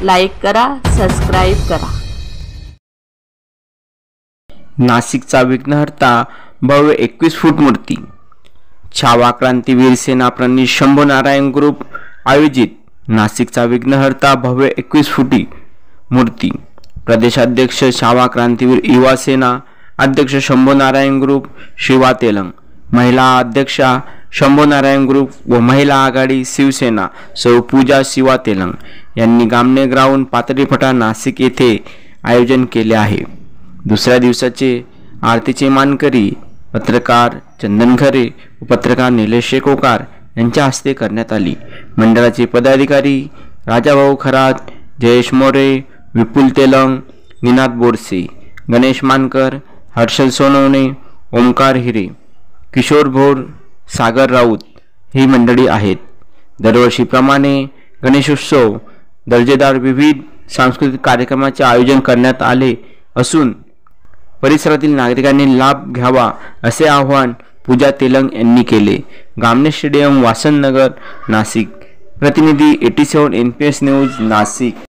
Like करा, subscribe करा। नाशिकचा विघ्नहर्ता भव्य 21 फूट मूर्ती। छावा क्रांतीवीर सेना प्रणीत शंभू नारायण ग्रुप आयोजित नाशिकचा विघ्नहर्ता भव्य 21 फुटी मूर्ती। प्रदेशाध्यक्ष छावा क्रांतीवीर युवा सेना अध्यक्ष शंभू नारायण ग्रुप शिवा तेलंग, महिला अध्यक्षा शंभू नारायण ग्रुप व महिला आघाडी शिवसेना सौ पूजा शिवा तेलंग यांनी गामणे ग्राउंड पातळीफटा नाशिक येथे आयोजन केले आहे। दुसऱ्या दिवसाचे आरतीचे मानकरी पत्रकार चंदन खरे व पत्रकार निलेश शेकोकार यांच्या हस्ते करण्यात आली। मंडळाचे पदाधिकारी राजाभाऊ खरात, जयेश मोरे, विपुल तेलंग, निनाद बोरसे, गणेश मानकर, हर्षल सोनवणे, ओमकार हिरे, किशोर भोर, सागर राऊत ही मंडळी आहेत। दरवर्षीप्रमाणे गणेशोत्सव दर्जेदार विविध सांस्कृतिक कार्यक्रमाचे आयोजन करण्यात आले असून परिसरातील नागरिकांनी लाभ घ्यावा असे आवाहन पूजा तेलंग यांनी केले। गामणे स्टेडियम, वासननगर, नाशिक। प्रतिनिधी 87 NPS न्यूज, नाशिक।